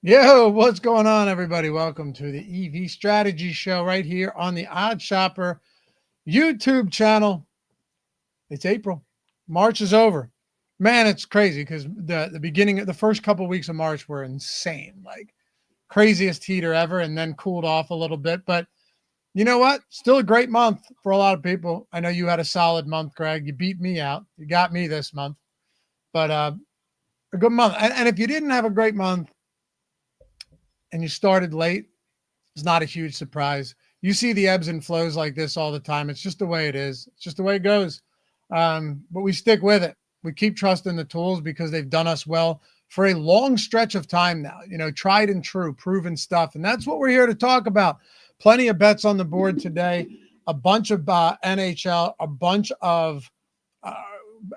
Yo, what's going on, everybody? Welcome to the EV Strategy Show right here on the OddsShopper YouTube channel. It's April. March is over. Man, it's crazy because the beginning of the first couple of weeks of March were insane, like craziest heater ever, and then cooled off a little bit. But you know what? Still a great month for a lot of people. I know you had a solid month, Greg. You beat me out. You got me this month, but a good month. And if you didn't have a great month, and you started late, it's not a huge surprise. You see the ebbs and flows like this all the time. It's just the way it is. It's just the way it goes. But we stick with it. We keep trusting the tools because they've done us well for a long stretch of time now. You know, tried and true, proven stuff. And that's what we're here to talk about. Plenty of bets on the board today. A bunch of NHL, a bunch of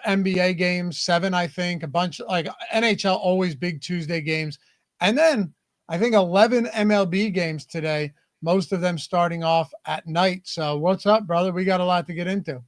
NBA games, 7, I think. A bunch like NHL, always big Tuesday games. And then I think 11 MLB games today, most of them starting off at night. So what's up, brother? We got a lot to get into.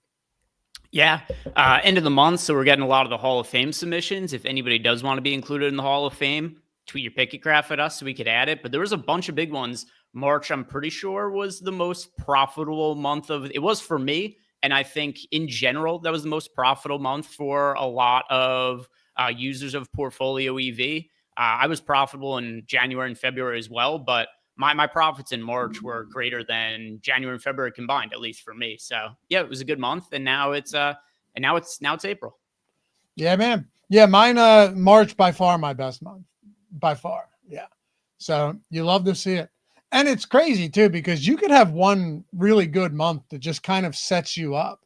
Yeah, end of the month, so we're getting a lot of the Hall of Fame submissions. If anybody does want to be included in the Hall of Fame, tweet your picket graph at us so we could add it. But there was a bunch of big ones. March, I'm pretty sure, was the most profitable month of it. Was for me, and I think in general, that was the most profitable month for a lot of users of PortfolioEV. I was profitable in January and February as well, but my profits in March were greater than January and February combined, at least for me. So yeah, it was a good month, and now it's April. Yeah, man. Yeah, mine March by far my best month, by far. Yeah, so you love to see it, and it's crazy too because you could have one really good month that just kind of sets you up.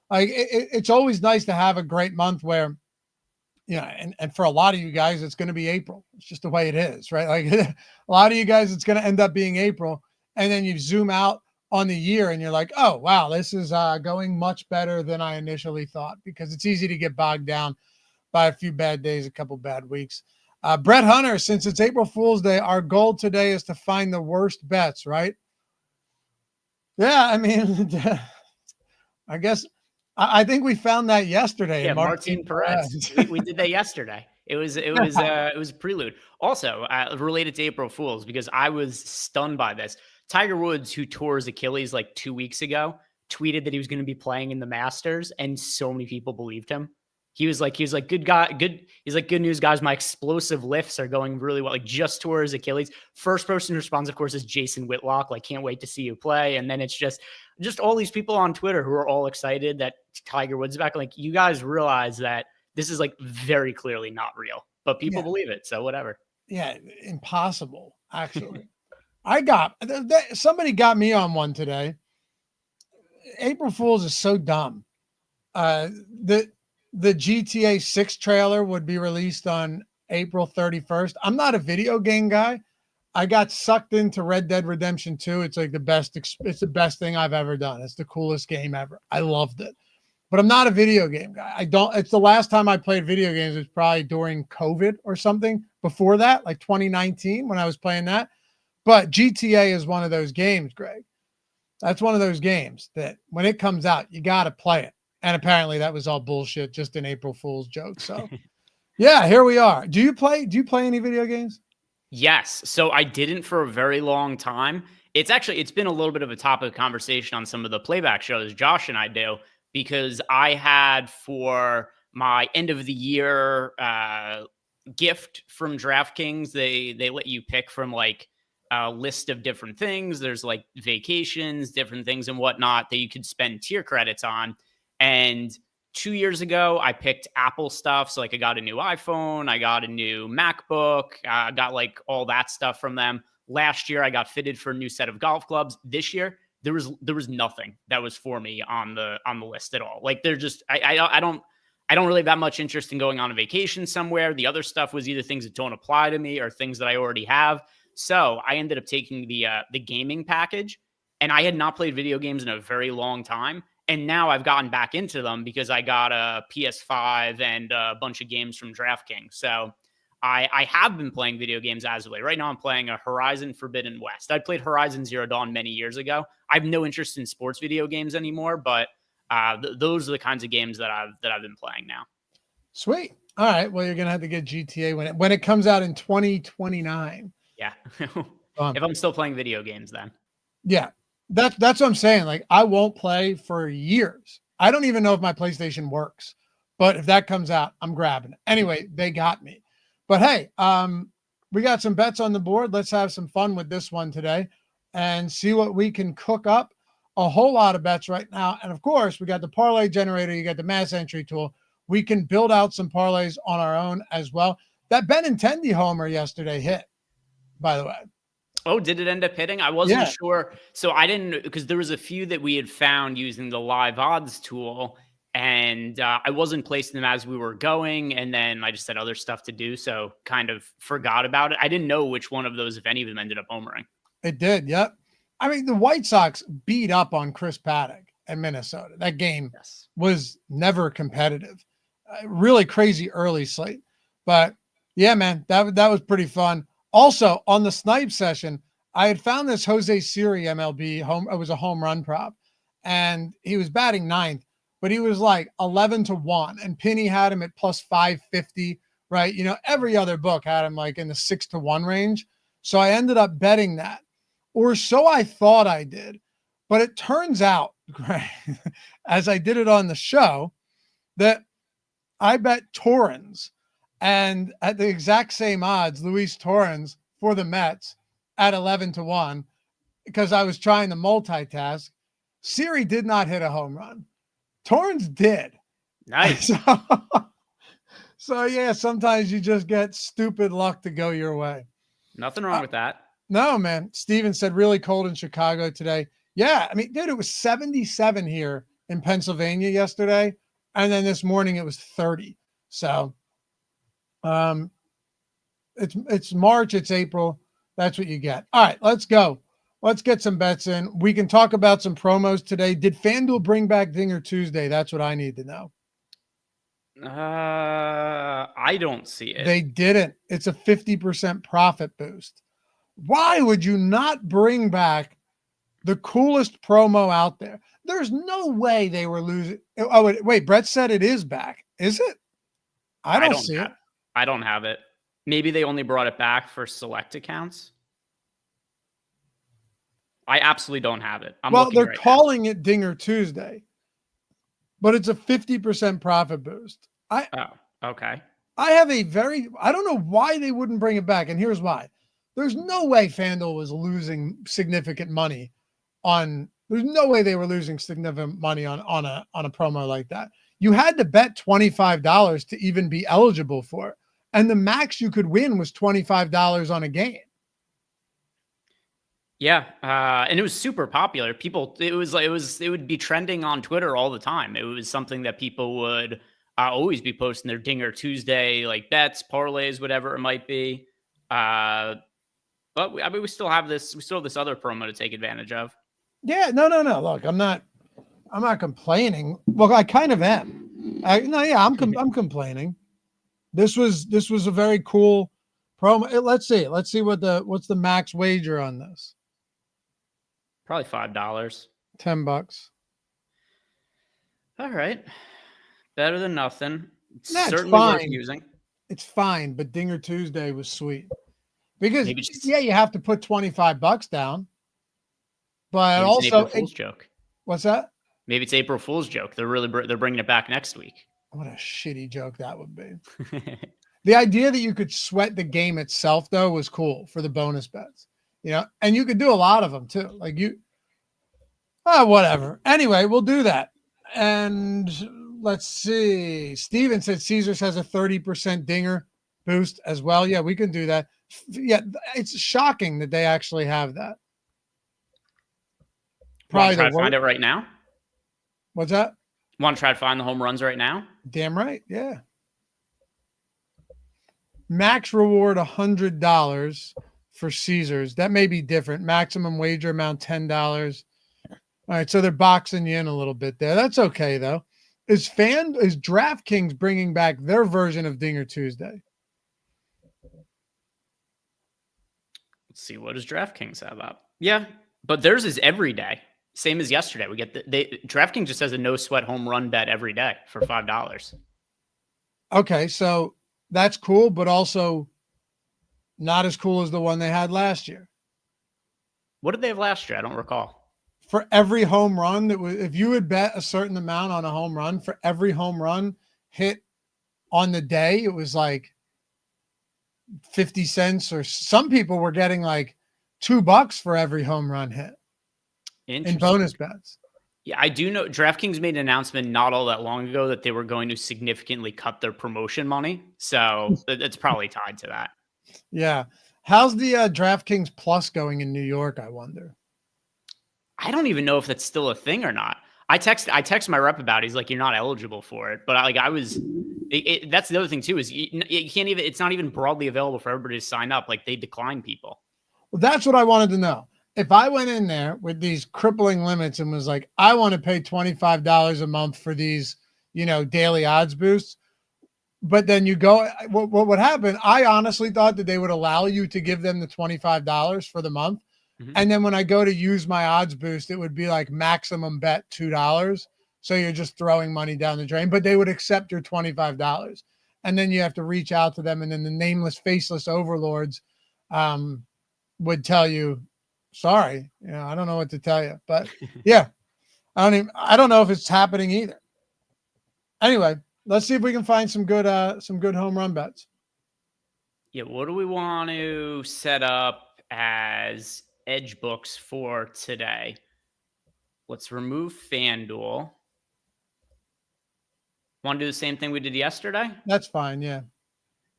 Like it's always nice to have a great month where. Yeah, and for a lot of you guys, it's going to be April. It's just the way it is, right? Like a lot of you guys, it's going to end up being April. And then you zoom out on the year and you're like, oh, wow, this is going much better than I initially thought because it's easy to get bogged down by a few bad days, a couple bad weeks. Brett Hunter, since it's April Fool's Day, our goal today is to find the worst bets, right? Yeah, I mean, I guess – I think we found that yesterday. Yeah, Martin Perez. We did that yesterday. It was a prelude. Also, related to April Fools, because I was stunned by this. Tiger Woods, who tore his Achilles like 2 weeks ago, tweeted that he was going to be playing in the Masters, and so many people believed him. He was like, good guy, good. He's like, good news, guys. My explosive lifts are going really well. Like, just tore his Achilles. First person who responds, of course, is Jason Whitlock. Like, can't wait to see you play. And then it's just all these people on Twitter who are all excited that Tiger Woods is back. Like, you guys realize that this is like very clearly not real, but people believe it. So whatever. Yeah, impossible. Actually, somebody got me on one today. April Fools is so dumb. The GTA 6 trailer would be released on April 31st. I'm not a video game guy. I got sucked into Red Dead Redemption 2. It's like it's the best thing I've ever done. It's the coolest game ever. I loved it. But I'm not a video game guy. It's the last time I played video games was probably during COVID or something. Before that, like 2019 when I was playing that. But GTA is one of those games, Greg. That's one of those games that when it comes out, you got to play it. And apparently that was all bullshit, just an April Fool's joke. So yeah, here we are. Do you play any video games? Yes. So I didn't for a very long time. It's been a little bit of a topic of conversation on some of the playback shows Josh and I do, because I had for my end of the year gift from DraftKings, they let you pick from like a list of different things. There's like vacations, different things and whatnot that you could spend tier credits on. And 2 years ago, I picked Apple stuff. So like I got a new iPhone, I got a new MacBook, I got like all that stuff from them. Last year, I got fitted for a new set of golf clubs. This year, there was nothing that was for me on the list at all. Like they're just I don't really have that much interest in going on a vacation somewhere. The other stuff was either things that don't apply to me or things that I already have. So I ended up taking the gaming package, and I had not played video games in a very long time. And now I've gotten back into them because I got a PS5 and a bunch of games from DraftKings. So I have been playing video games as of late. Right now I'm playing a Horizon Forbidden West. I played Horizon Zero Dawn many years ago. I have no interest in sports video games anymore, but those are the kinds of games that I've been playing now. Sweet. All right. Well, you're going to have to get GTA when it comes out in 2029. Yeah. Fun. If I'm still playing video games, then. Yeah, that's what I'm saying. Like, I won't play for years. I don't even know if my PlayStation works, but if that comes out, I'm grabbing it. Anyway, they got me. But hey, we got some bets on the board. Let's have some fun with this one today and see what we can cook up. A whole lot of bets right now. And of course, we got the parlay generator. You got the mass entry tool. We can build out some parlays on our own as well. That Benintendi homer yesterday hit, by the way. Oh, did it end up hitting? I wasn't Yeah. sure. So I didn't, because there was a few that we had found using the live odds tool, and I wasn't placing them as we were going. And then I just had other stuff to do. So kind of forgot about it. I didn't know which one of those, if any of them, ended up homering. It did. Yep. I mean, the White Sox beat up on Chris Paddock in Minnesota. That game was never competitive. Really crazy early slate. But yeah, man, that was pretty fun. Also, on the snipe session, I had found this Jose Siri MLB home. It was a home run prop, and he was batting ninth, but he was like 11-1, and Penny had him at plus 550. Right? You know, every other book had him like in the 6-1 range. So I ended up betting that, or so I thought I did. But it turns out, as I did it on the show, that I bet Torrens, and at the exact same odds, Luis Torrens for the Mets at 11-1, because I was trying to multitask. Siri did not hit a home run. Torrens did. Nice. So yeah, sometimes you just get stupid luck to go your way. Nothing wrong with that. No, man. Steven said really cold in Chicago today. Yeah, I mean, dude, it was 77 here in Pennsylvania yesterday, and then this morning it was 30. So it's March, it's April. That's what you get. All right, let's go. Let's get some bets in. We can talk about some promos today. Did FanDuel bring back Dinger Tuesday? That's what I need to know. I don't see it. They didn't. It's a 50% profit boost. Why would you not bring back the coolest promo out there? There's no way they were losing. Oh, wait, Brett said it is back. Is it? I don't see it. I don't have it. Maybe they only brought it back for select accounts. I absolutely don't have it. They're calling it Dinger Tuesday, but it's a 50% profit boost. Okay. I don't know why they wouldn't bring it back, and here's why. There's no way FanDuel was losing significant money there's no way they were losing significant money on a promo like that. You had to bet $25 to even be eligible for it. And the max you could win was $25 on a game. Yeah. And it was super popular. It would be trending on Twitter all the time. It was something that people would always be posting their Dinger Tuesday, like bets, parlays, whatever it might be. But we still have this other promo to take advantage of. Yeah, no. Look, I'm not complaining. Well, I kind of am. I'm complaining. This was a very cool promo. Let's see what's the max wager on this. Probably $5. $10. All right. Better than nothing. Certainly worth using. It's fine, but Dinger Tuesday was sweet. Because you have to put $25 down. But also, it's an April Fool's joke. What's that? Maybe it's April Fool's joke. They're bringing it back next week. What a shitty joke that would be. The idea that you could sweat the game itself, though, was cool for the bonus bets. You know, and you could do a lot of them too. Like whatever. Anyway, we'll do that. And let's see. Steven said Caesars has a 30% Dinger boost as well. Yeah, we can do that. Yeah, it's shocking that they actually have that. Probably try to find it right now. What's that? Want to try to find the home runs right now? Damn right. Yeah. Max reward $100 for Caesars. That may be different. Maximum wager amount $10. All right, so they're boxing you in a little bit there. That's okay though. Is DraftKings bringing back their version of Dinger Tuesday? Let's see, what does DraftKings have up? Yeah, but theirs is every day. Same as yesterday. We get DraftKings just has a no sweat home run bet every day for $5. Okay, so that's cool, but also Not as cool as the one they had last year. What did they have last year? I don't recall. For every home run that was, if you had bet a certain amount on a home run, for every home run hit on the day, it was like 50 cents, or some people were getting like $2 for every home run hit in bonus bets. Yeah, I do know DraftKings made an announcement not all that long ago that they were going to significantly cut their promotion money. So it's probably tied to that. Yeah. How's the DraftKings Plus going in New York, I wonder? I don't even know if that's still a thing or not. I text my rep about it. He's like, you're not eligible for it. But that's the other thing too, is you can't even, it's not even broadly available for everybody to sign up. Like, they decline people. Well, that's what I wanted to know. If I went in there with these crippling limits and was like, I want to pay $25 a month for these, daily odds boosts, but then you go, what would happen? I honestly thought that they would allow you to give them the $25 for the month. Mm-hmm. And then when I go to use my odds boost, it would be like maximum bet $2. So you're just throwing money down the drain, but they would accept your $25. And then you have to reach out to them. And then the nameless, faceless overlords would tell you, sorry, I don't know what to tell you, but yeah, I don't know if it's happening either. Anyway, let's see if we can find some good home run bets. Yeah. What do we want to set up as edge books for today? Let's remove FanDuel. Want to do the same thing we did yesterday? That's fine. Yeah.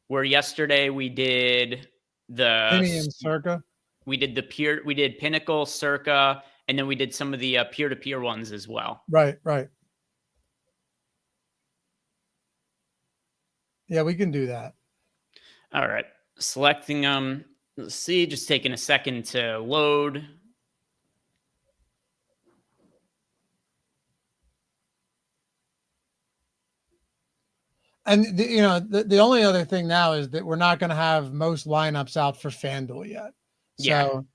Where yesterday we did the Penny and Circa. We did Pinnacle, Circa, and then we did some of the peer-to-peer ones as well. Right. Yeah, we can do that. All right. Selecting them. Let's see, just taking a second to load. And the only other thing now is that we're not going to have most lineups out for FanDuel yet. So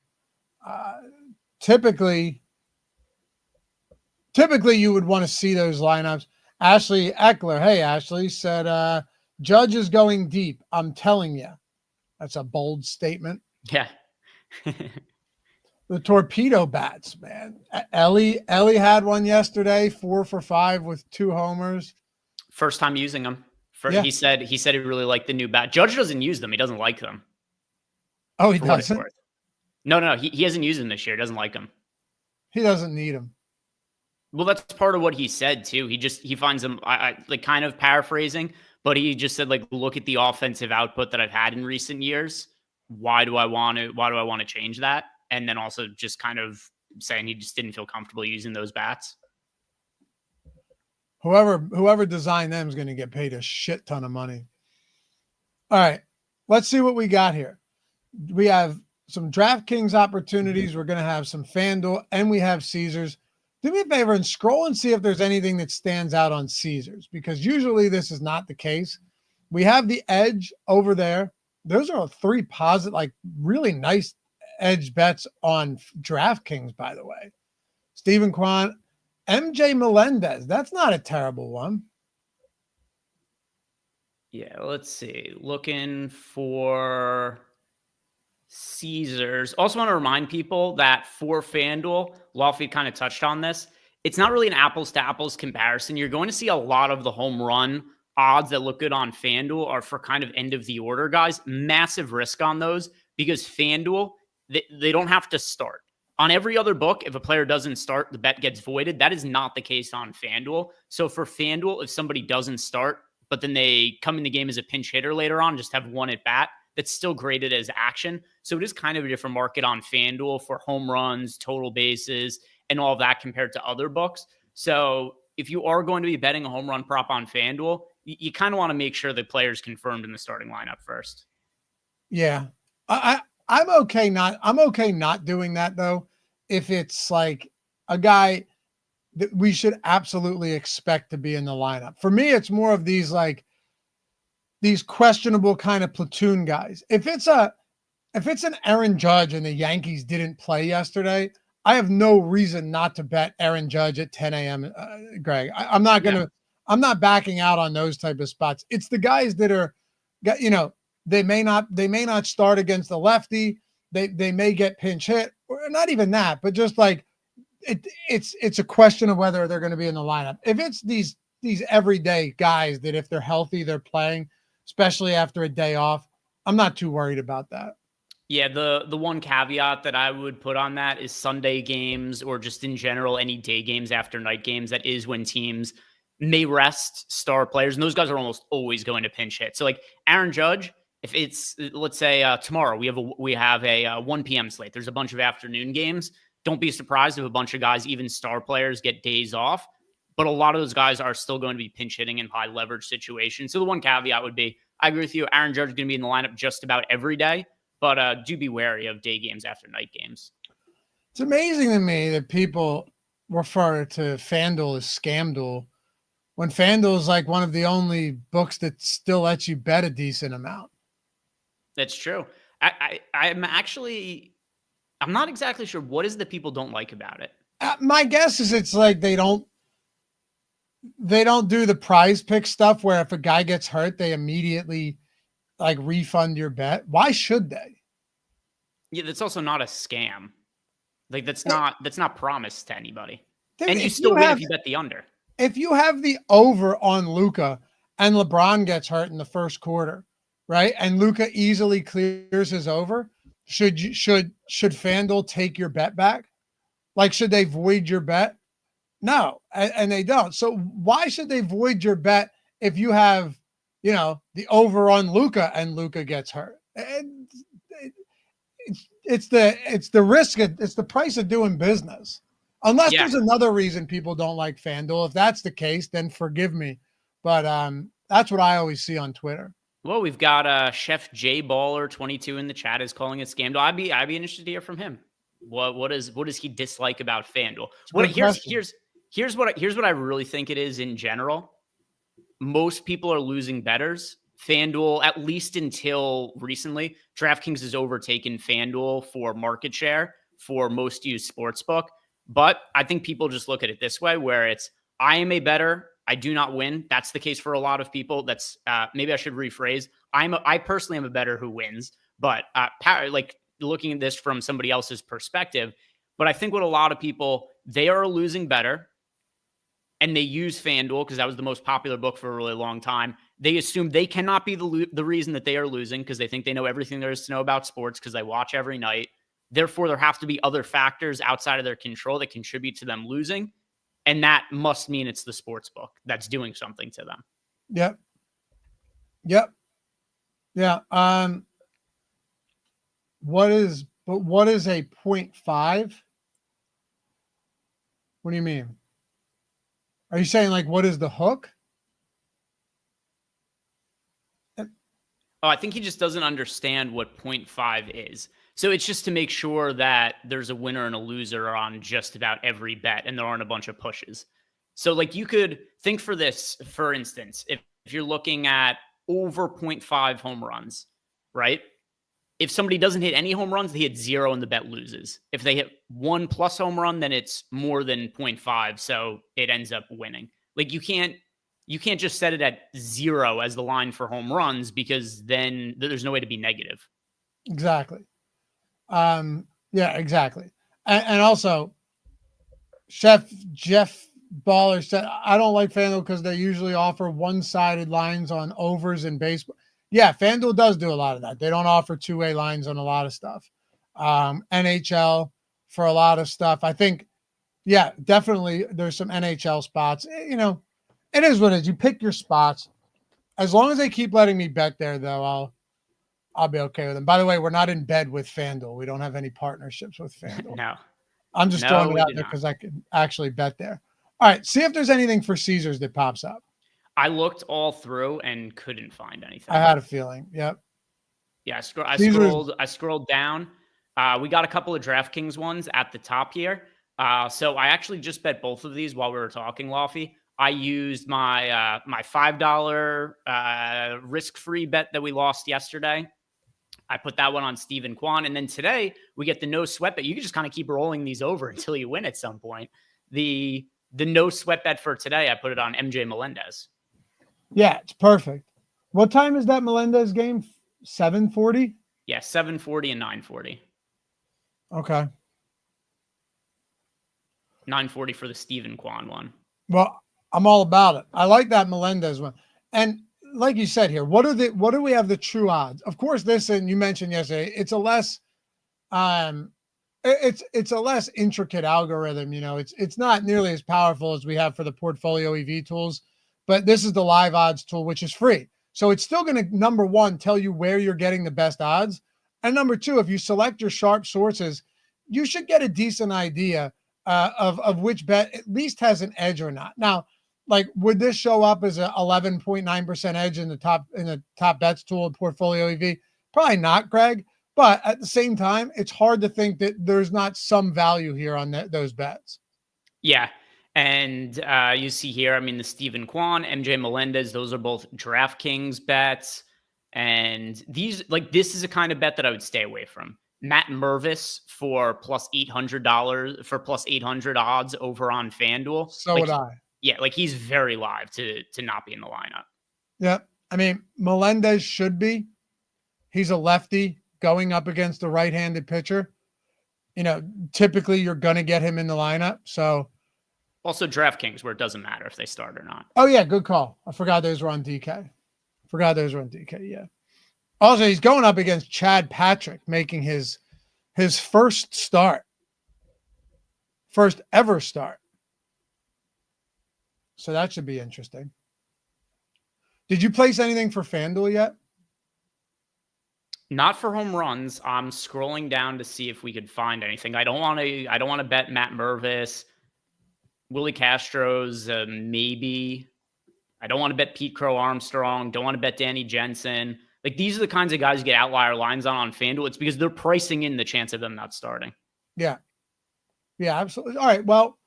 typically you would want to see those lineups. Ashley Eckler. Hey, Ashley said, Judge is going deep. I'm telling you. That's a bold statement. Yeah. The torpedo bats, man. Ellie had one yesterday, 4 for 5 with 2 homers. First time using them. He said he really liked the new bat. Judge doesn't use them. He doesn't like them. Oh, he doesn't? No. He hasn't used them this year. He doesn't like them. He doesn't need them. Well, that's part of what he said too. He finds them, like, kind of paraphrasing, but he just said, like, look at the offensive output that I've had in recent years. Why do I want to change that? And then also just kind of saying he just didn't feel comfortable using those bats. Whoever designed them is going to get paid a shit ton of money. All right, let's see what we got here. We have some DraftKings opportunities. We're going to have some FanDuel, and we have Caesars. Do me a favor and scroll and see if there's anything that stands out on Caesars, because usually this is not the case. We have the edge over there. Those are 3 positive, like, really nice edge bets on DraftKings, by the way. Stephen Kwan, MJ Melendez. That's not a terrible one. Yeah, let's see. Looking for Caesars. Also want to remind people that for FanDuel, Lofty kind of touched on this, it's not really an apples to apples comparison. You're going to see a lot of the home run odds that look good on FanDuel are for kind of end of the order guys. Massive risk on those, because FanDuel, they don't have to start. On every other book, if a player doesn't start, the bet gets voided. That is not the case on FanDuel. So for FanDuel, if somebody doesn't start, but then they come in the game as a pinch hitter later on, just have one at bat, that's still graded as action. So it is kind of a different market on FanDuel for home runs, total bases, and all of that compared to other books. So if you are going to be betting a home run prop on FanDuel, you kind of want to make sure the player's confirmed in the starting lineup first. Yeah. I'm okay not doing that, though, if it's like a guy that we should absolutely expect to be in the lineup. For me, it's more of these questionable kind of platoon guys. If it's an Aaron Judge and the Yankees didn't play yesterday, I have no reason not to bet Aaron Judge at 10 a.m. Greg, I'm not backing out on those type of spots. It's the guys that are, They may not start against the lefty. They may get pinch hit, or not even that, but just like it's a question of whether they're going to be in the lineup. If it's these everyday guys that if they're healthy, they're playing, especially after a day off, I'm not too worried about that. Yeah, the one caveat that I would put on that is Sunday games or just in general any day games after night games. That is when teams may rest star players, and those guys are almost always going to pinch hit. So like Aaron Judge, if it's let's say tomorrow we have a 1 p.m. slate. There's a bunch of afternoon games. Don't be surprised if a bunch of guys, even star players, get days off. But a lot of those guys are still going to be pinch hitting in high leverage situations. So the one caveat would be, I agree with you. Aaron Judge is going to be in the lineup just about every day. But do be wary of day games after night games. It's amazing to me that people refer to FanDuel as ScamDuel when FanDuel is like one of the only books that still lets you bet a decent amount. That's true. I'm not exactly sure what is the people don't like about it. My guess is it's like they don't do the prize pick stuff where if a guy gets hurt, they immediately like refund your bet. Why should they? Yeah, that's also not a scam. Like that's not promised to anybody. Dude, and you still win if you bet the under. If you have the over on Luka and LeBron gets hurt in the first quarter, right? And Luka easily clears his over, should FanDuel take your bet back? Like, should they void your bet? No, and they don't. So why should they void your bet if you have, the over on Luka and Luka gets hurt? And it's the risk. It's the price of doing business. Unless there's another reason people don't like FanDuel. If that's the case, then forgive me. But that's what I always see on Twitter. Well, we've got Chef J Baller 22 in the chat is calling it scam. I'd be interested to hear from him. What does he dislike about FanDuel? Here's what I really think it is in general. Most people are losing bettors. FanDuel, at least until recently, DraftKings has overtaken FanDuel for market share for most used sportsbook. But I think people just look at it this way, where it's, I am a bettor, I do not win. That's the case for a lot of people. That's maybe I should rephrase. I personally am a bettor who wins, but like looking at this from somebody else's perspective. But I think what a lot of people, they are a losing bettor, and they use FanDuel because that was the most popular book for a really long time. They assume they cannot be the reason that they are losing because they think they know everything there is to know about sports because they watch every night. Therefore, there have to be other factors outside of their control that contribute to them losing. And that must mean it's the sports book that's doing something to them. Yep. Yeah. What is a 0.5? What do you mean? Are you saying like, what is the hook? Oh, I think he just doesn't understand what 0.5 is. So it's just to make sure that there's a winner and a loser on just about every bet and there aren't a bunch of pushes. So like you could think for this, for instance, if you're looking at over 0.5 home runs, right? If somebody doesn't hit any home runs, they hit 0 and the bet loses. If they hit 1+ home run, then it's more than 0.5. So it ends up winning. Like you can't just set it at 0 as the line for home runs because then there's no way to be negative. Exactly. Yeah, exactly. And also, Chef Jeff Baller said, I don't like FanDuel because they usually offer one-sided lines on overs in baseball. Yeah, FanDuel does do a lot of that. They don't offer two-way lines on a lot of stuff. NHL for a lot of stuff. I think, yeah, definitely there's some NHL spots. It is what it is. You pick your spots. As long as they keep letting me bet there, though, I'll be okay with them. By the way, we're not in bed with FanDuel. We don't have any partnerships with FanDuel. No. I'm just throwing it out there because I can actually bet there. All right, see if there's anything for Caesars that pops up. I looked all through and couldn't find anything. I had a feeling. Yep. Yeah, I scrolled down. We got a couple of DraftKings ones at the top here. So I actually just bet both of these while we were talking, Lofty. I used my my $5 risk-free bet that we lost yesterday. I put that one on Stephen Kwan. And then today we get the no sweat bet. You can just kind of keep rolling these over until you win at some point. The no sweat bet for today, I put it on MJ Melendez. Yeah, it's perfect. What time is that Melendez game? 740. Yeah, 740 and 940. Okay. 940 for the Stephen Kwan one. Well, I'm all about it. I like that Melendez one. And like you said here, what do we have the true odds? Of course, this, and you mentioned yesterday, it's a less it's a less intricate algorithm. It's not nearly as powerful as we have for the portfolio EV tools, but this is the live odds tool, which is free. So it's still going to, number one, tell you where you're getting the best odds. And number two, if you select your sharp sources, you should get a decent idea of which bet at least has an edge or not. Now, like, would this show up as a 11.9% edge in the top bets tool in portfolio EV? Probably not, Greg. But at the same time, it's hard to think that there's not some value here on those bets. Yeah. And you see here, I mean, the Stephen Kwan, MJ Melendez, those are both DraftKings bets. And this is a kind of bet that I would stay away from. Matt Mervis for plus $800 for plus 800 odds over on FanDuel. So would I. Yeah, he's very live to not be in the lineup. Yeah. I mean, Melendez should be. He's a lefty going up against a right-handed pitcher. Typically you're going to get him in the lineup. So also DraftKings, where it doesn't matter if they start or not. Oh yeah, good call. I forgot those were on DK. Yeah. Also, he's going up against Chad Patrick, making his first ever start. So that should be interesting. Did you place anything for FanDuel yet? Not for home runs. I'm scrolling down to see if we could find anything. I don't want to bet Matt Mervis, Willie Castro's, maybe. I don't want to bet Pete Crow Armstrong. Don't want to bet Danny Jensen. These are the kinds of guys you get outlier lines on FanDuel. It's because they're pricing in the chance of them not starting. Yeah. Yeah, absolutely. All right. Well,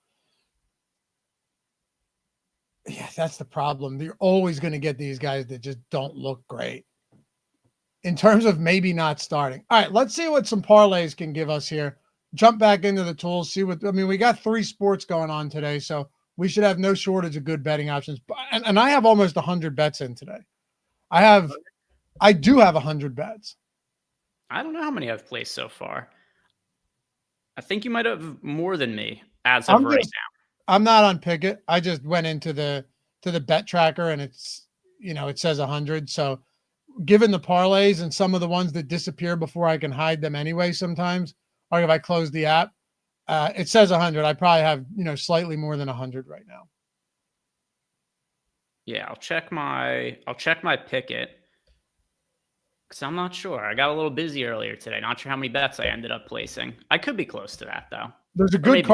yeah, that's the problem. You're always going to get these guys that just don't look great in terms of maybe not starting. All right, let's see what some parlays can give us here. Jump back into the tools, we got 3 sports going on today, so we should have no shortage of good betting options. And I have almost 100 bets in today. I do have 100 bets. I don't know how many I've placed so far. I think you might have more than me as of right now. I'm not on Picket. I just went into the bet tracker and it's, it says 100. So given the parlays and some of the ones that disappear before I can hide them anyway, sometimes, or if I close the app, it says 100. I probably have, slightly more than 100 right now. Yeah, I'll check my Picket because I'm not sure. I got a little busy earlier today. Not sure how many bets I ended up placing. I could be close to that though. There's a good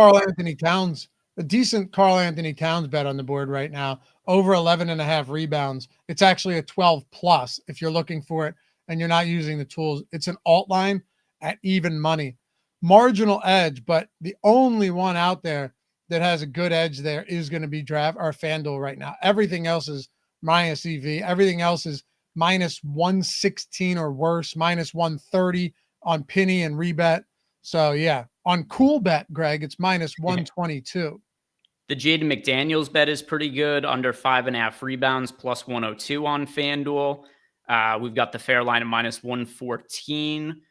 a decent Karl Anthony Towns bet on the board right now, over 11.5 rebounds. It's actually a 12 plus if you're looking for it and you're not using the tools. It's an alt line at even money. Marginal edge, but the only one out there that has a good edge there is going to be FanDuel right now. Everything else is minus EV. Everything else is minus 116 or worse, minus 130 on Penny and Rebet. So yeah, on Cool Bet, Greg, it's minus 122. The Jaden McDaniels bet is pretty good, under 5.5 rebounds, plus 102 on FanDuel. We've got the fair line of minus 114.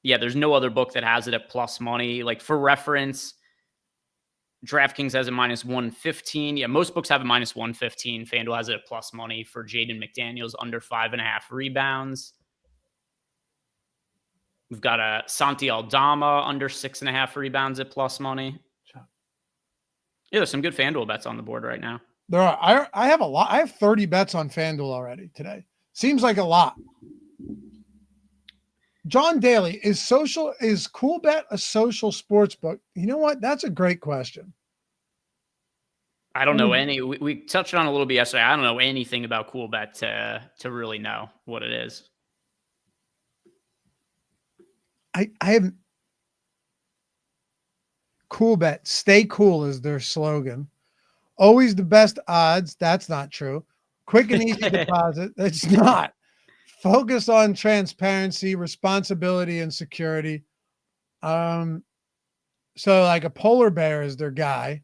Yeah, there's no other book that has it at plus money. For reference, DraftKings has a minus 115. Yeah, most books have a minus 115. FanDuel has it at plus money for Jaden McDaniels, under 5.5 rebounds. We've got a Santi Aldama under 6.5 rebounds at plus money. Yeah, there's some good FanDuel bets on the board right now. There are. I have a lot. I have 30 bets on FanDuel already today. Seems like a lot. John Daly, is CoolBet a social sports book? You know what? That's a great question. I don't know any. We touched on it a little bit yesterday. I don't know anything about CoolBet to really know what it is. I haven't. CoolBet, stay cool is their slogan. Always the best odds. That's not true. Quick and easy deposit. That's not. Focus on transparency, responsibility, and security. So like a polar bear is their guy.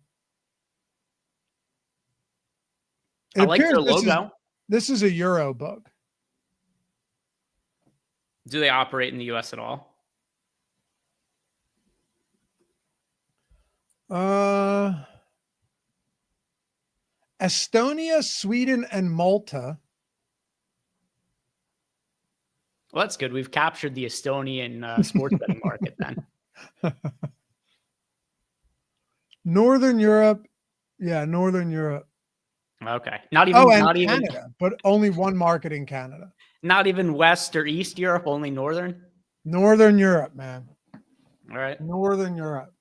I like their logo. This is a Euro book. Do they operate in the US at all? Estonia, Sweden, and Malta. Well, that's good. We've captured the Estonian sports betting market then. Northern Europe. Yeah, Northern Europe. Okay. Not Oh, even, and not even, Canada, but only one market in Canada. not even West or East Europe, only Northern. Northern Europe, man. All right. Northern Europe.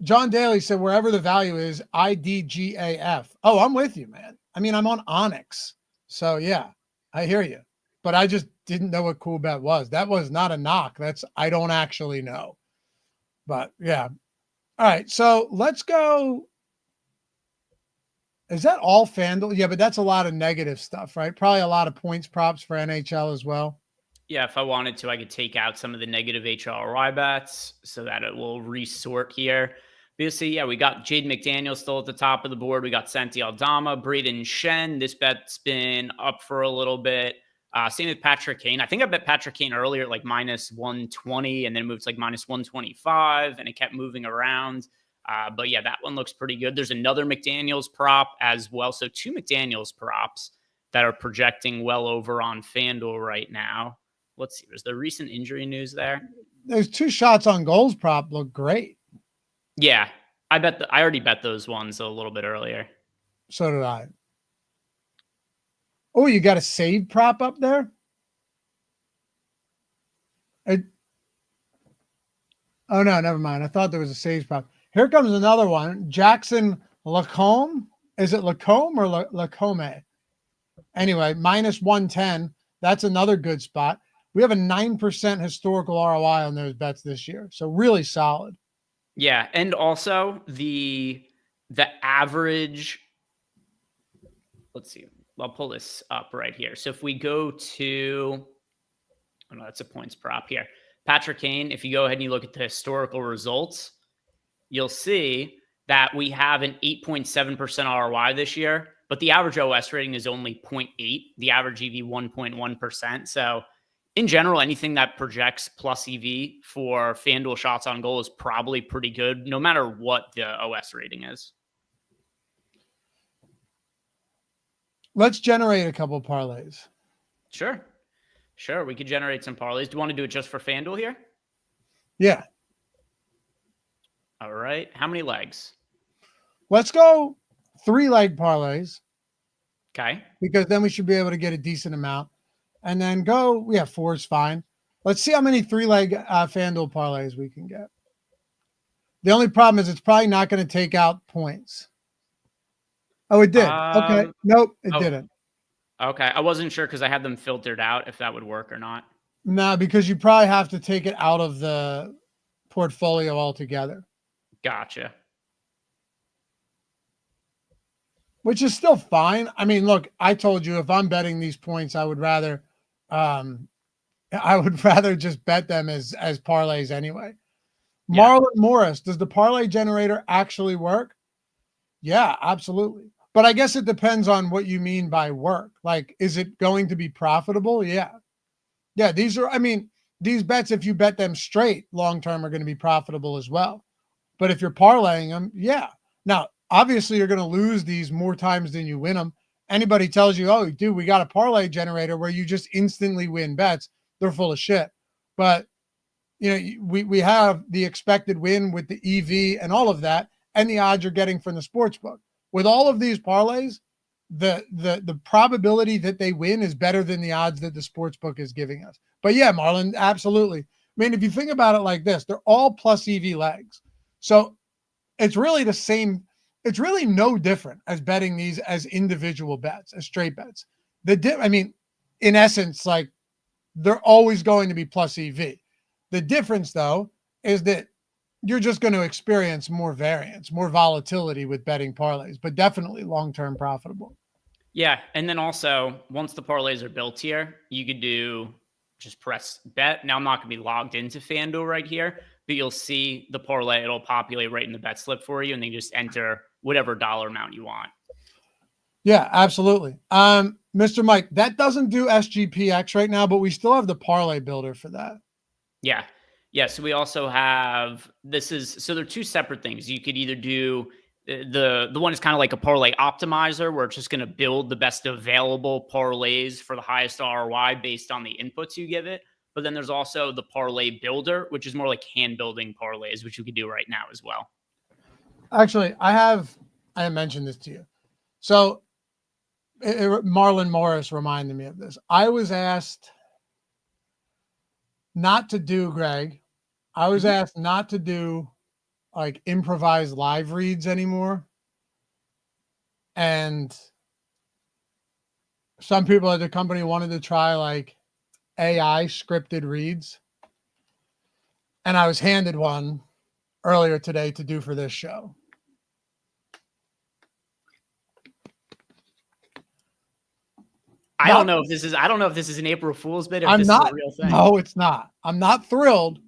John Daly said, wherever the value is, IDGAF. Oh, I'm with you, man. I mean, I'm on Onyx. So, yeah, I hear you. But I just didn't know what cool bet was. That was not a knock. That's, I don't actually know. But, yeah. All right. So, let's go. Is that all FanDuel? Yeah, but that's a lot of negative stuff, right? Probably a lot of points props for NHL as well. Yeah, if I wanted to, I could take out some of the negative HRY bets so that it will resort here. Obviously, yeah, we got Jade McDaniel still at the top of the board. We got Santi Aldama, Braden Shen. This bet's been up for a little bit. Same with Patrick Kane. I think I bet Patrick Kane earlier at like minus 120 and then moved to like minus 125 and it kept moving around. But yeah, that one looks pretty good. There's another McDaniels prop as well. So 2 McDaniels props that are projecting well over on FanDuel right now. Let's see. Was there recent injury news there? Those 2 shots on goals prop look great. Yeah, I already bet those ones a little bit earlier. So did I. Oh, you got a save prop up there? Oh, no, never mind. I thought there was a save prop. Here comes another one. Jackson Lacombe. Is it Lacombe or Lacombe? Anyway, minus 110. That's another good spot. We have a 9% historical ROI on those bets this year. So really solid. Yeah, and also the average, let's see. I'll pull this up right here. So if we go to, oh no, that's a points prop here. Patrick Kane, if you go ahead and you look at the historical results, you'll see that we have an 8.7% ROI this year, but the average OS rating is only 0.8, the average EV 1.1%. So in general, anything that projects plus EV for FanDuel shots on goal is probably pretty good, no matter what the OS rating is. Let's generate a couple of parlays. Sure. We could generate some parlays. Do you want to do it just for FanDuel here? Yeah. All right. How many legs? Let's go 3-leg parlays. Okay. Because then we should be able to get a decent amount. And then go, 4 is fine. Let's see how many 3-leg FanDuel parlays we can get. The only problem is it's probably not going to take out points. Oh, it did. Okay. Nope, it didn't. Okay. I wasn't sure because I had them filtered out if that would work or not. No, because you probably have to take it out of the portfolio altogether. Gotcha. Which is still fine. I mean, look, I told you if I'm betting these points, I would rather just bet them as parlays anyway. Yeah. Marlon Morris, does the parlay generator actually work? Yeah, absolutely. But I guess it depends on what you mean by work. Like, is it going to be profitable? Yeah. Yeah, these bets, if you bet them straight long-term, are going to be profitable as well. But if you're parlaying them, yeah. Now, obviously, you're going to lose these more times than you win them. Anybody tells you, oh, dude, we got a parlay generator where you just instantly win bets, they're full of shit. But, we have the expected win with the EV and all of that, and the odds you're getting from the sportsbook. With all of these parlays, the probability that they win is better than the odds that the sportsbook is giving us. But yeah, Marlon, absolutely. I mean, if you think about it like this, they're all plus EV legs. So it's really the same. It's really no different as betting these as individual bets, as straight bets. In essence, like they're always going to be plus EV. The difference, though, is that you're just going to experience more variance, more volatility with betting parlays, but definitely long-term profitable. Yeah. And then also, once the parlays are built here, you could just press bet. Now, I'm not going to be logged into FanDuel right here, but you'll see the parlay. It'll populate right in the bet slip for you, and then you just enter whatever dollar amount you want. Yeah, absolutely. Mr. Mike, that doesn't do SGPX right now, but we still have the parlay builder for that. Yeah. Yeah. So we also have so they're two separate things. You could either do the one is kind of like a parlay optimizer where it's just going to build the best available parlays for the highest ROI based on the inputs you give it. But then there's also the parlay builder, which is more like hand building parlays, which you could do right now as well. Actually, I mentioned this to you. So Marlon Morris reminded me of this. I was asked not to do, Greg. I was asked not to do like improvised live reads anymore. And some people at the company wanted to try like AI scripted reads. And I was handed one earlier today to do for this show. I don't know if this is an April Fool's bit or if this is a real thing. No, it's not. I'm not thrilled,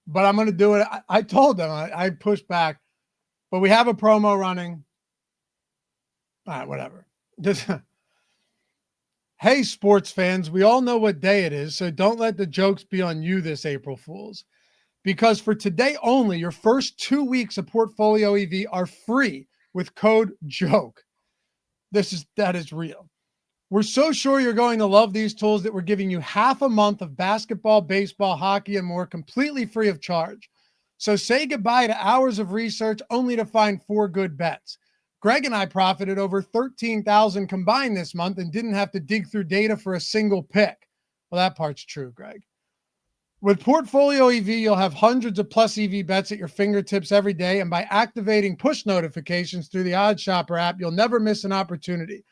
but I'm going to do it. I told them I pushed back, but we have a promo running. All right, whatever. Hey, sports fans, we all know what day it is, so don't let the jokes be on you this April Fools. Because for today only, your first 2 weeks of Portfolio EV are free with code JOKE. That is real. We're so sure you're going to love these tools that we're giving you half a month of basketball, baseball, hockey, and more completely free of charge. So say goodbye to hours of research only to find 4 good bets. Greg and I profited over 13,000 combined this month and didn't have to dig through data for a single pick. Well, that part's true, Greg. With Portfolio EV, you'll have hundreds of plus EV bets at your fingertips every day. And by activating push notifications through the OddsShopper app, you'll never miss an opportunity.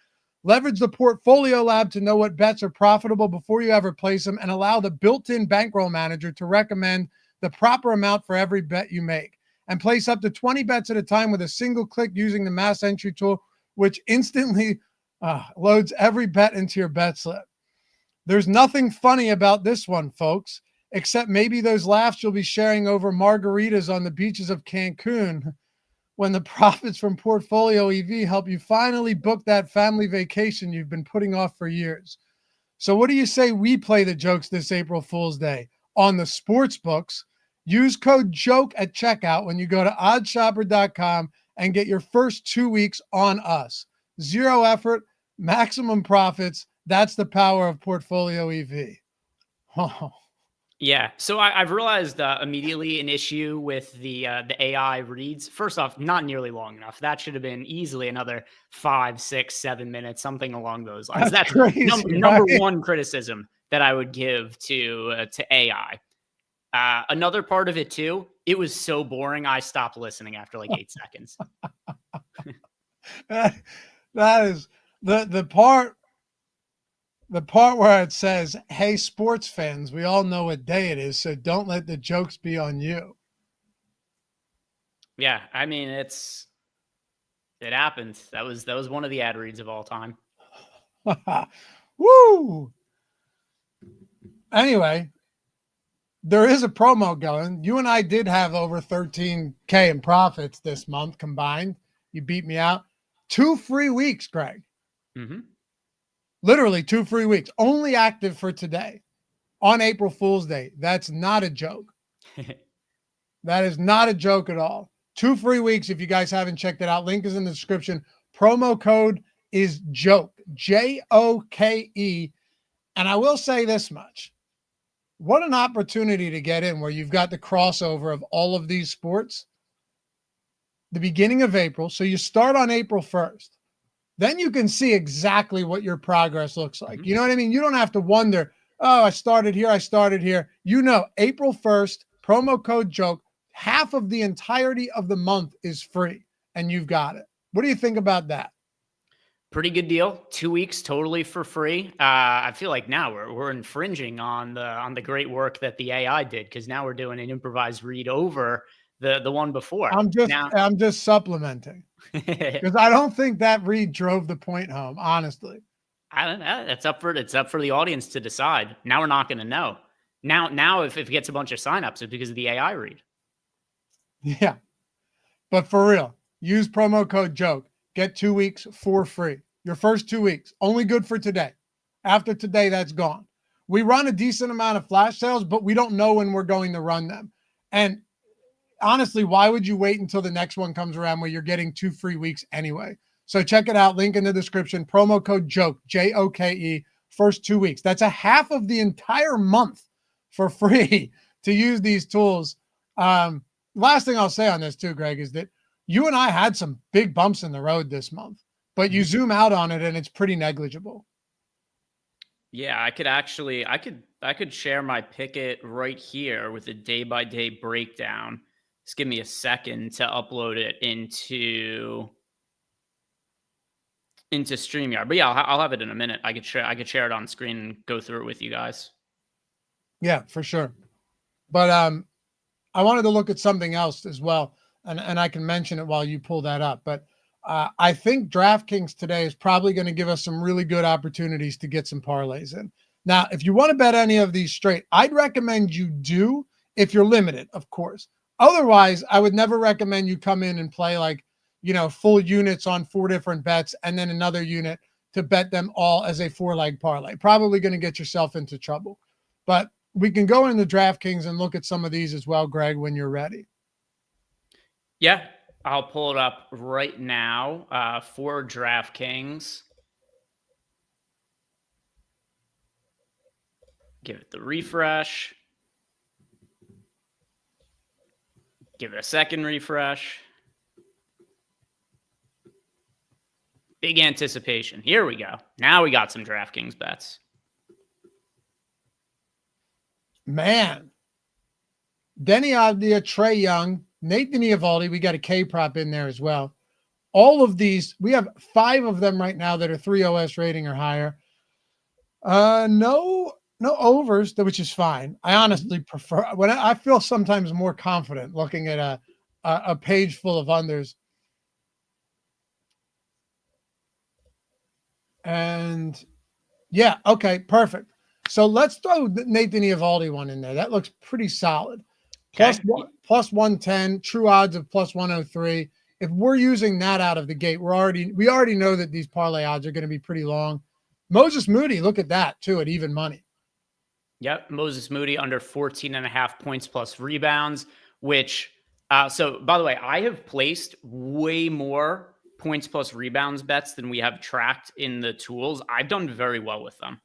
Leverage the Portfolio Lab to know what bets are profitable before you ever place them and allow the built-in bankroll manager to recommend the proper amount for every bet you make. And place up to 20 bets at a time with a single click using the mass entry tool, which instantly loads every bet into your bet slip. There's nothing funny about this one, folks, except maybe those laughs you'll be sharing over margaritas on the beaches of Cancun when the profits from Portfolio EV help you finally book that family vacation you've been putting off for years. So what do you say we play the jokes this April Fool's Day on the sportsbooks? Use code JOKE at checkout when you go to oddshopper.com and get your first 2 weeks on us. 0 effort, maximum profits. That's the power of Portfolio EV. Oh. Yeah. So I've realized immediately an issue with the AI reads. First off, not nearly long enough. That should have been easily another 5, 6, 7 minutes, something along those lines. That's crazy, number one criticism that I would give to AI. Another part of it too, it was so boring. I stopped listening after like 8 seconds. That is the part where it says, hey, sports fans, we all know what day it is, so don't let the jokes be on you. Yeah, I mean, it happened. That was one of the ad reads of all time. Woo! Anyway, there is a promo going. You and I did have over 13K in profits this month combined. You beat me out. 2 free weeks, Greg. Mm-hmm. Literally 2 free weeks. Only active for today on April Fool's Day. That's not a joke. That is not a joke at all. 2 free weeks. If you guys haven't checked it out, link is in the description. Promo code is JOKE, JOKE. And I will say this much. What an opportunity to get in where you've got the crossover of all of these sports. The beginning of April. So you start on April 1st. Then you can see exactly what your progress looks like. You know what I mean? You don't have to wonder, oh, I started here. You know, April 1st, promo code JOKE, half of the entirety of the month is free, and you've got it. What do you think about that? Pretty good deal. 2 weeks totally for free. I feel like now we're infringing on the great work that the AI did, because now we're doing an improvised read over the one before. I'm just supplementing because I don't think that read drove the point home. Honestly, I don't know. It's up for the audience to decide. Now we're not going to know. Now if it gets a bunch of signups, it's because of the AI read. Yeah, but for real, use promo code JOKE. Get 2 weeks for free. Your first 2 weeks, only good for today. After today, that's gone. We run a decent amount of flash sales, but we don't know when we're going to run them. And honestly, why would you wait until the next one comes around where you're getting 2 free weeks anyway? So check it out. Link in the description. Promo code JOKE, JOKE, first 2 weeks. That's a half of the entire month for free to use these tools. Last thing I'll say on this too, Greg, is that you and I had some big bumps in the road this month, but you zoom out on it and it's pretty negligible. Yeah, I could share my picket right here with a day-by-day breakdown. Just give me a second to upload it into StreamYard. But yeah, I'll have it in a minute. I could share it on screen and go through it with you guys. Yeah, for sure. But I wanted to look at something else as well, and I can mention it while you pull that up. But I think DraftKings today is probably going to give us some really good opportunities to get some parlays in. Now, if you want to bet any of these straight, I'd recommend you do if you're limited, of course. Otherwise, I would never recommend you come in and play like, full units on 4 different bets and then another unit to bet them all as a 4-leg parlay. Probably going to get yourself into trouble. But we can go into DraftKings and look at some of these as well, Greg, when you're ready. Yeah, I'll pull it up right now for DraftKings. Give it the refresh. Give it a second refresh. Big anticipation. Here we go. Now we got some DraftKings bets. Man. Denny Avdia, Trey Young, Nathan Eovaldi. We got a K prop in there as well. All of these, we have 5 of them right now that are 3 OS rating or higher. No overs, which is fine. I honestly prefer when I feel sometimes more confident looking at a page full of unders. And yeah, okay, perfect. So let's throw the Nathan Eovaldi one in there. That looks pretty solid. Okay. Plus 110, true odds of plus 103. If we're using that out of the gate, we already know that these parlay odds are going to be pretty long. Moses Moody, look at that too at even money. Yep, Moses Moody under 14.5 points plus rebounds, which so by the way, I have placed way more points plus rebounds bets than we have tracked in the tools. I've done very well with them.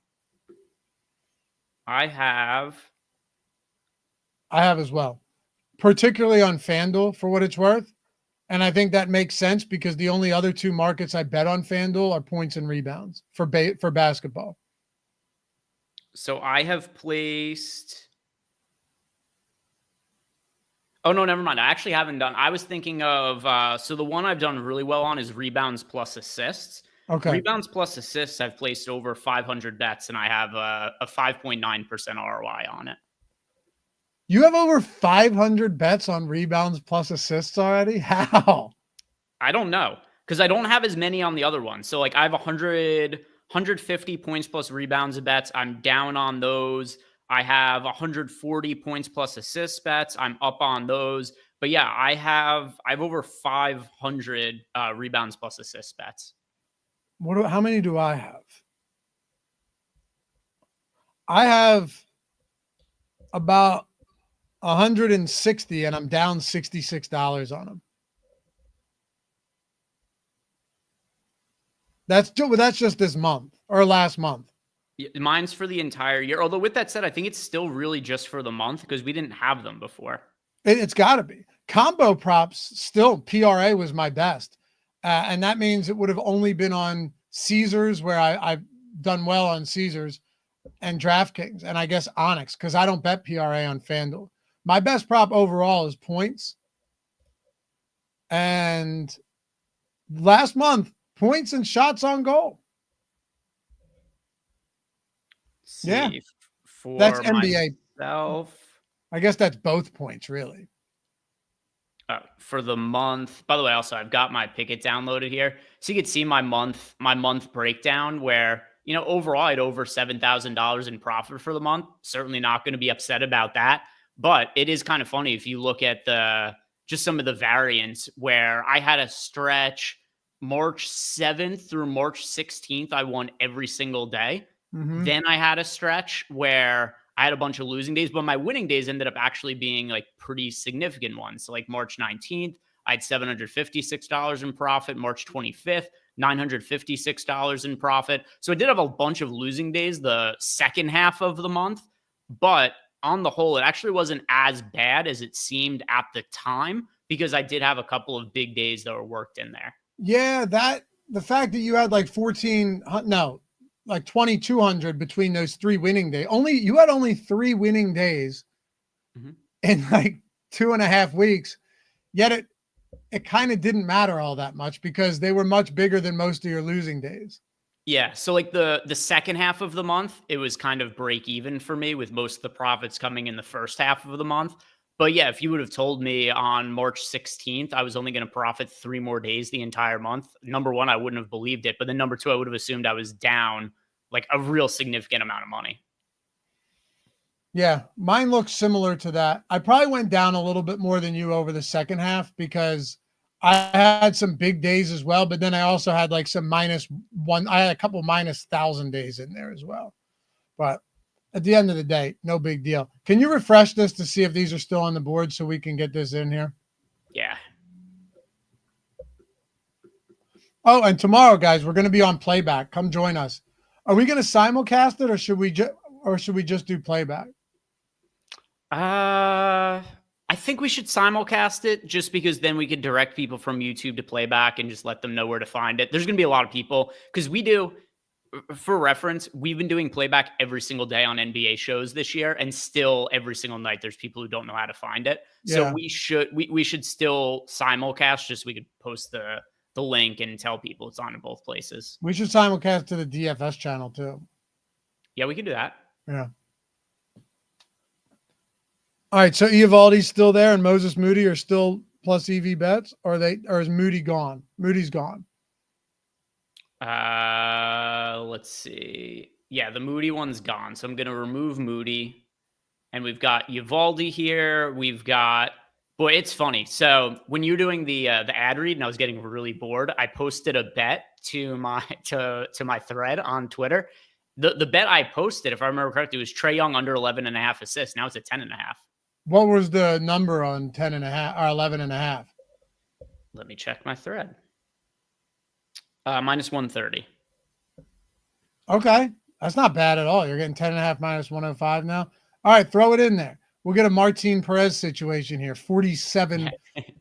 I have as well, particularly on FanDuel for what it's worth. And I think that makes sense because the only other 2 markets I bet on FanDuel are points and rebounds for basketball. So I have placed. Oh, no, never mind. I actually haven't done. I was thinking of. So the one I've done really well on is rebounds plus assists. Okay. Rebounds plus assists, I've placed over 500 bets and I have a 5.9% ROI on it. You have over 500 bets on rebounds plus assists already? How? I don't know because I don't have as many on the other one. So like I have 150 points plus rebounds bets. I'm down on those. I have 140 points plus assists bets. I'm up on those. But yeah, I have over 500 rebounds plus assists bets. How many do I have? I have about 160 and I'm down $66 on them. That's just this month or last month. Mine's for the entire year. Although with that said, I think it's still really just for the month because we didn't have them before. It's got to be. Combo props still PRA was my best. And that means it would have only been on Caesars where I've done well on Caesars and DraftKings and I guess Onyx because I don't bet PRA on FanDuel. My best prop overall is points. And last month, points and shots on goal. Yeah. That's NBA. Myself. I guess that's both points, really. For the month. By the way, also I've got my picket downloaded here. So you can see my month breakdown where, overall I had over $7,000 in profit for the month. Certainly not going to be upset about that. But it is kind of funny if you look at just some of the variants where I had a stretch March 7th through March 16th, I won every single day. Mm-hmm. Then I had a stretch where I had a bunch of losing days, but my winning days ended up actually being like pretty significant ones. So like March 19th, I had $756 in profit. March 25th, $956 in profit. So I did have a bunch of losing days the second half of the month, but on the whole, it actually wasn't as bad as it seemed at the time because I did have a couple of big days that were worked in there. Yeah, the fact that you had like 2,200 between those 3 winning days. You had only 3 winning days in like 2.5 weeks. Yet it kind of didn't matter all that much because they were much bigger than most of your losing days. Yeah. So like the second half of the month, it was kind of break even for me with most of the profits coming in the first half of the month. But yeah, if you would have told me on March 16th, I was only going to profit 3 more days the entire month, number one, I wouldn't have believed it. But then number two, I would have assumed I was down like a real significant amount of money. Yeah, mine looks similar to that. I probably went down a little bit more than you over the second half because I had some big days as well, but then I also had like some -1. I had a couple -1,000 days in there as well. But at the end of the day, no big deal. Can you refresh this to see if these are still on the board so we can get this in here? Yeah. Oh, and tomorrow, guys, we're going to be on playback. Come join us. Are we going to simulcast it, or should we just do playback? I think we should simulcast it just because then we could direct people from YouTube to playback and just let them know where to find it. There's going to be a lot of people because we do. For reference, we've been doing playback every single day on NBA shows this year, and still every single night there's people who don't know how to find it. So Yeah. we should still simulcast, just so we could post the link and tell people it's on in both places. We should simulcast to the DFS channel too. Yeah, we could do that. Yeah. All right, so Eovaldi's still there and Moses Moody are still plus EV bets, or is Moody gone? Moody's gone. Let's see. Yeah, the Moody one's gone. So I'm going to remove Moody. And we've got Eovaldi here. We've got, boy, it's funny. So when you're doing the ad read and I was getting really bored, I posted a bet to my thread on Twitter. The bet I posted, if I remember correctly, was Trae Young under 11.5 assists. Now it's at 10.5. What was the number on 10.5 or 11.5? Let me check my thread. -130. Okay. That's not bad at all. You're getting 10.5 -105 now. All right, throw it in there. We'll get a Martin Perez situation here. 47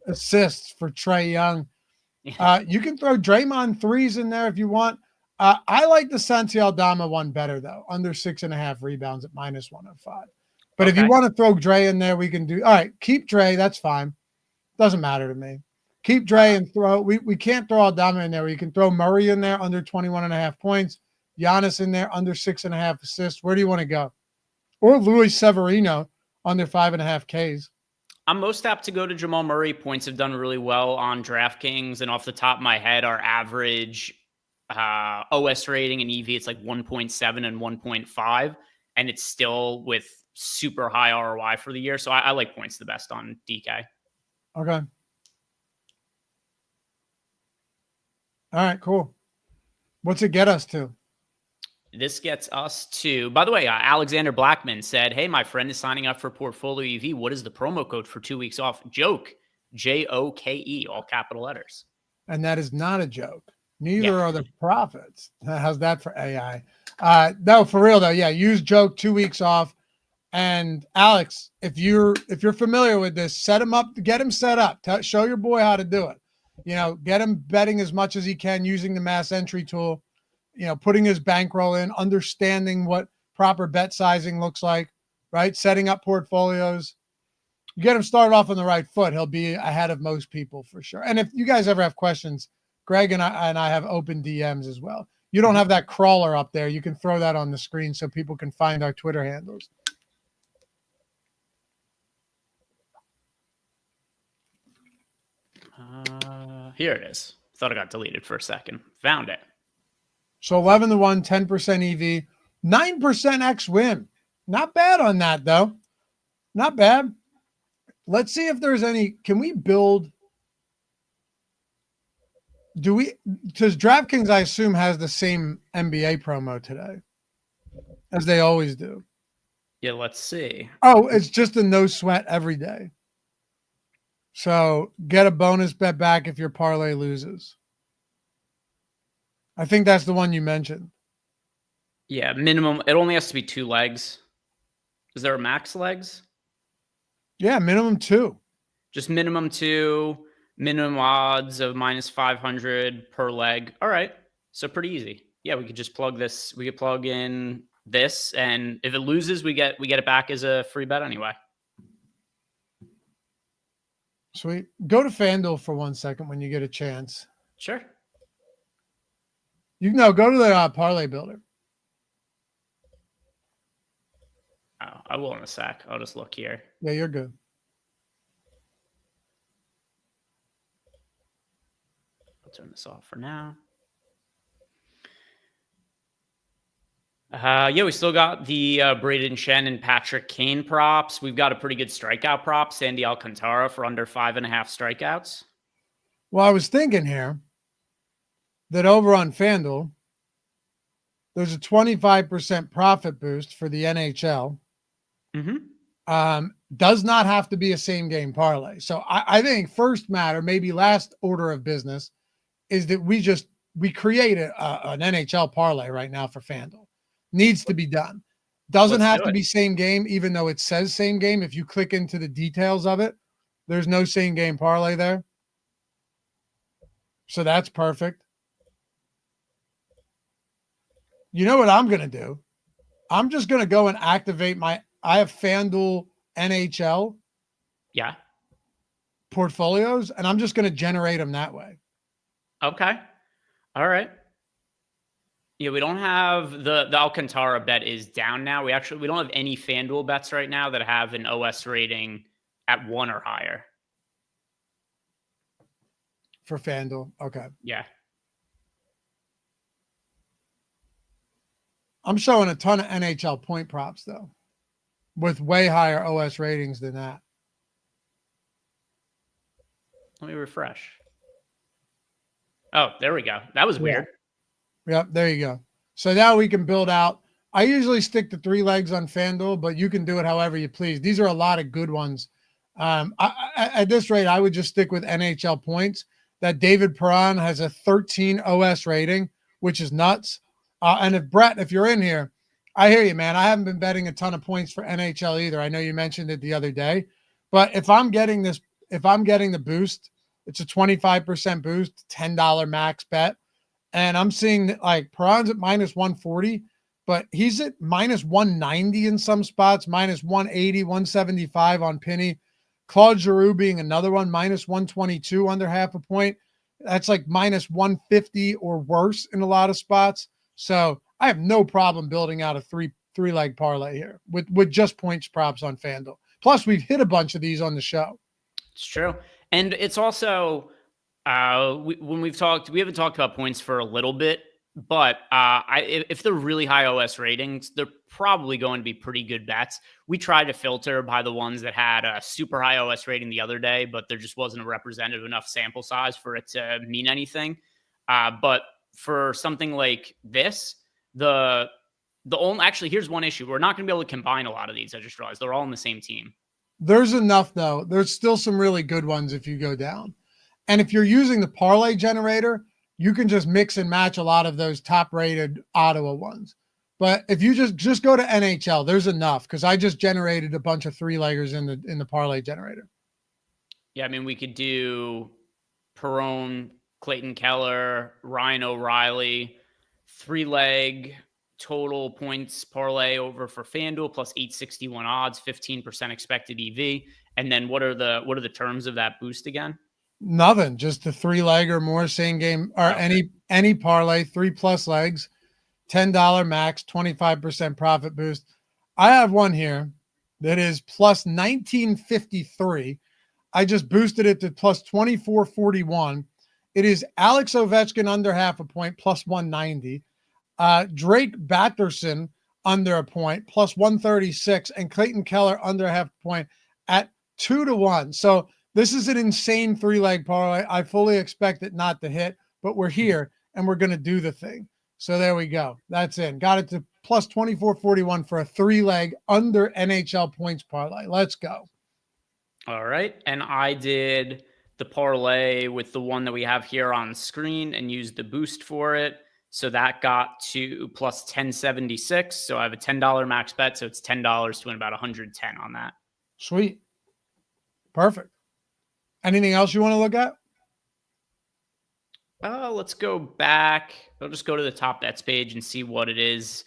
assists for Trae Young. You can throw Draymond threes in there if you want. I like the Santi Aldama one better, though. Under 6.5 rebounds at -105. But if you want to throw Dre in there, we can do. All right, keep Dre. That's fine. Doesn't matter to me. Keep Dre and throw. We can't throw Aldama in there. We can throw Murray in there under 21.5 points. Giannis in there under 6.5 assists. Where do you want to go? Or Luis Severino under 5.5 Ks. I'm most apt to go to Jamal Murray. Points have done really well on DraftKings, and off the top of my head, our average OS rating and EV, it's like 1.7 and 1.5, and it's still with super high ROI for the year. So I like points the best on DK. Okay. All right, cool. What's it get us to? This gets us to, by the way, Alexander Blackman said, hey, my friend is signing up for PortfolioEV. What is the promo code for 2 weeks off? Joke. JOKE, all capital letters. And that is not a joke. Neither are the profits. How's that for AI? No, for real though. Yeah, use joke 2 weeks off. And Alex, if you're familiar with this, set him up, get him set up. Show your boy how to do it. You know, get him betting as much as he can using the mass entry tool. You know, putting his bankroll in, understanding what proper bet sizing looks like, right? Setting up portfolios. You get him started off on the right foot, he'll be ahead of most people for sure. And if you guys ever have questions, Greg and I have open DMs as well. You don't have that crawler up there. You can throw that on the screen so people can find our Twitter handles. Here it is. Thought it got deleted for a second. Found it. So 11-1, 10% EV, 9% X win. Not bad on that, though. Not bad. Let's see if there's any. Can we build? Does DraftKings, I assume, has the same NBA promo today as they always do? Yeah, let's see. Oh, it's just a no sweat every day. So get a bonus bet back if your parlay loses. I think that's the one you mentioned. Yeah, minimum. It only has to be 2 legs. Is there a max legs? Yeah, minimum 2. Just minimum 2, minimum odds of -500 per leg. All right. So pretty easy. Yeah, we could just plug this. We could plug in this, and if it loses, we get it back as a free bet anyway. Sweet. Go to FanDuel for 1 second when you get a chance. Sure. Go to the parlay builder. Oh, I will in a sec. I'll just look here. Yeah, you're good. I'll turn this off for now. Yeah, we still got the Braden Shen and Patrick Kane props. We've got a pretty good strikeout prop, Sandy Alcantara for under 5.5 strikeouts. Well, I was thinking here that over on FanDuel, there's a 25% profit boost for the NHL. Does not have to be a same game parlay. So I think first matter, maybe last order of business, is that we create an NHL parlay right now for FanDuel. Needs to be done. Doesn't have to be same game, even though it says same game. If you click into the details of it, there's no same game parlay there. So that's perfect. You know what I'm going to do? I'm just going to go and activate I have FanDuel NHL portfolios, and I'm just going to generate them that way. Okay. All right. Yeah, we don't have the Alcantara bet is down now. We don't have any FanDuel bets right now that have an OS rating at 1 or higher. For FanDuel. Okay. Yeah. I'm showing a ton of NHL point props, though, with way higher OS ratings than that. Let me refresh. Oh, there we go. That was weird. Yep, there you go. So now we can build out. I usually stick to 3 legs on FanDuel, but you can do it however you please. These are a lot of good ones. At this rate, I would just stick with NHL points. That David Perron has a 13 OS rating, which is nuts. And if you're in here, I hear you, man. I haven't been betting a ton of points for NHL either. I know you mentioned it the other day, but if I'm getting the boost, it's a 25% boost, $10 max bet. And I'm seeing like Perron's at -140, but he's at -190 in some spots, -180, 175 on Penny. Claude Giroux being another one, -122, under half a point. That's like -150 or worse in a lot of spots. So I have no problem building out a three-leg parlay here with just points props on FanDuel. Plus, we've hit a bunch of these on the show. It's true. And it's also, when we haven't talked about points for a little bit, but if they're really high OS ratings, they're probably going to be pretty good bets. We tried to filter by the ones that had a super high OS rating the other day, but there just wasn't a representative enough sample size for it to mean anything. But for something like this, actually, here's one issue. We're not going to be able to combine a lot of these. I just realized they're all on the same team. There's enough, though. There's still some really good ones if you go down. And if you're using the parlay generator, you can just mix and match a lot of those top-rated Ottawa ones. But if you just go to NHL, there's enough, because I just generated a bunch of 3-leggers in the parlay generator. Yeah, I mean, we could do Perron, Clayton Keller, Ryan O'Reilly, 3-leg total points parlay over for FanDuel plus 861 odds, 15% expected EV. And then what are the terms of that boost again? Nothing, just the 3-leg or more same game or any parlay, 3+ legs, $10 max, 25% profit boost. I have one here that is plus 1953. I just boosted it to plus 2441. It is Alex Ovechkin under half a point, plus 190. Drake Batherson under a point, plus 136, and Clayton Keller under half a point at 2-1. So this is an insane 3-leg parlay. I fully expect it not to hit, but we're here and we're going to do the thing. So there we go. That's in. Got it to plus 24.41 for a 3-leg under NHL points parlay. Let's go. All right. And I did the parlay with the one that we have here on screen and used the boost for it. So that got to plus 1076. So I have a $10 max bet. So it's $10 to win about 110 on that. Sweet. Perfect. Anything else you want to look at? Let's go back. I'll just go to the top bets page and see what it is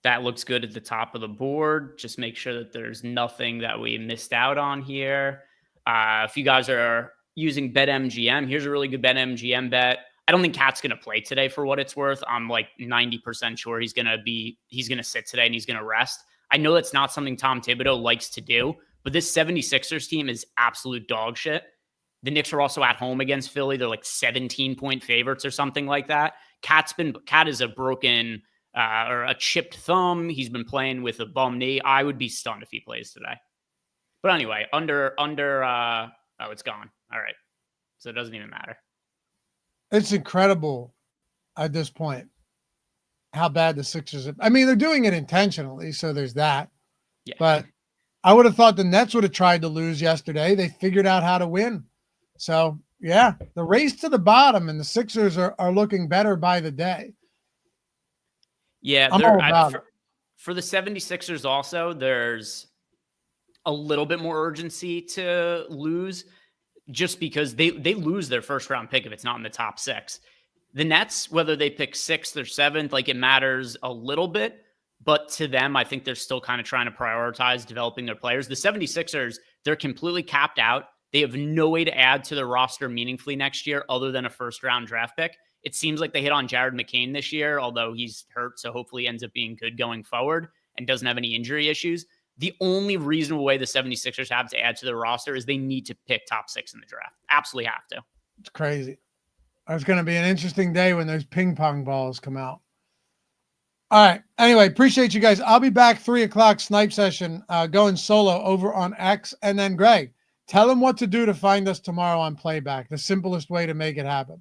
that looks good at the top of the board. Just make sure that there's nothing that we missed out on here. If you guys are using BetMGM, here's a really good BetMGM bet. I don't think Cat's going to play today for what it's worth. I'm like 90% sure he's going to sit today and he's going to rest. I know that's not something Tom Thibodeau likes to do, but this 76ers team is absolute dog shit. The Knicks are also at home against Philly. They're like 17-point favorites or something like that. Cat is a broken or a chipped thumb. He's been playing with a bum knee. I would be stunned if he plays today. But anyway, it's gone. All right. So it doesn't even matter. It's incredible at this point how bad the Sixers are. I mean, they're doing it intentionally, so there's that. Yeah. But I would have thought the Nets would have tried to lose yesterday. They figured out how to win. So, yeah, the race to the bottom, and the Sixers are looking better by the day. Yeah, I'm all about it. For the 76ers also, there's a little bit more urgency to lose just because they lose their first-round pick if it's not in the top 6. The Nets, whether they pick 6th or 7th, like it matters a little bit. But to them, I think they're still kind of trying to prioritize developing their players. The 76ers, they're completely capped out. They have no way to add to their roster meaningfully next year other than a first-round draft pick. It seems like they hit on Jared McCain this year, although he's hurt, so hopefully he ends up being good going forward and doesn't have any injury issues. The only reasonable way the 76ers have to add to their roster is they need to pick top 6 in the draft. Absolutely have to. It's crazy. It's going to be an interesting day when those ping pong balls come out. All right. Anyway, appreciate you guys. I'll be back 3:00 snipe session going solo over on X. And then Greg, tell them what to do to find us tomorrow on Playback, the simplest way to make it happen.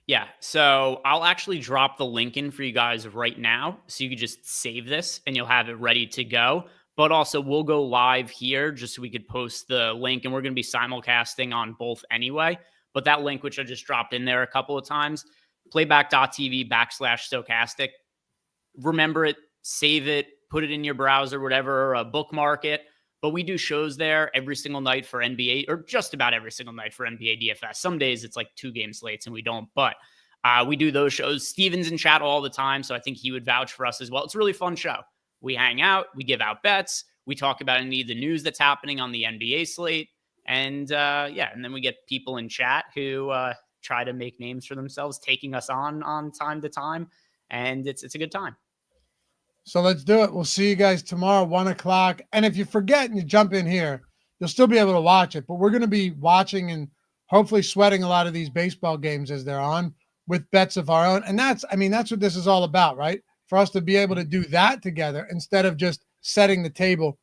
Yeah, so I'll actually drop the link in for you guys right now. So you can just save this and you'll have it ready to go. But also we'll go live here just so we could post the link, and we're going to be simulcasting on both anyway. But that link, which I just dropped in there a couple of times, playback.tv/Stokastic. Remember it, save it, put it in your browser, whatever, bookmark it. But we do shows there every single night for NBA, or just about every single night for NBA DFS. Some days it's like 2 game slates and we don't, but we do those shows. Steven's in chat all the time, so I think he would vouch for us as well. It's a really fun show. We hang out, we give out bets, we talk about any of the news that's happening on the NBA slate, and and then we get people in chat who try to make names for themselves, taking us on time to time, and it's a good time. So let's do it. We'll see you guys tomorrow, 1:00. And if you forget and you jump in here, you'll still be able to watch it. But we're going to be watching and hopefully sweating a lot of these baseball games as they're on with bets of our own. And that's what this is all about, right? For us to be able to do that together instead of just setting the table.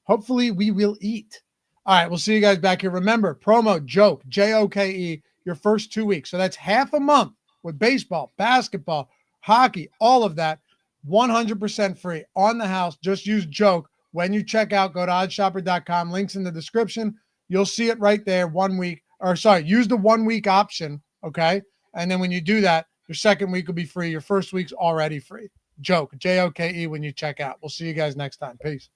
Hopefully we will eat. All right, we'll see you guys back here. Remember, promo JOKE, JOKE, your first 2 weeks. So that's half a month with baseball, basketball, hockey, all of that. 100% free on the house. Just use JOKE when you check out. Go to OddsShopper.com. Links in the description. You'll see it right there. Use the 1 week option. Okay. And then when you do that, your second week will be free. Your first week's already free. JOKE, JOKE when you check out. We'll see you guys next time. Peace.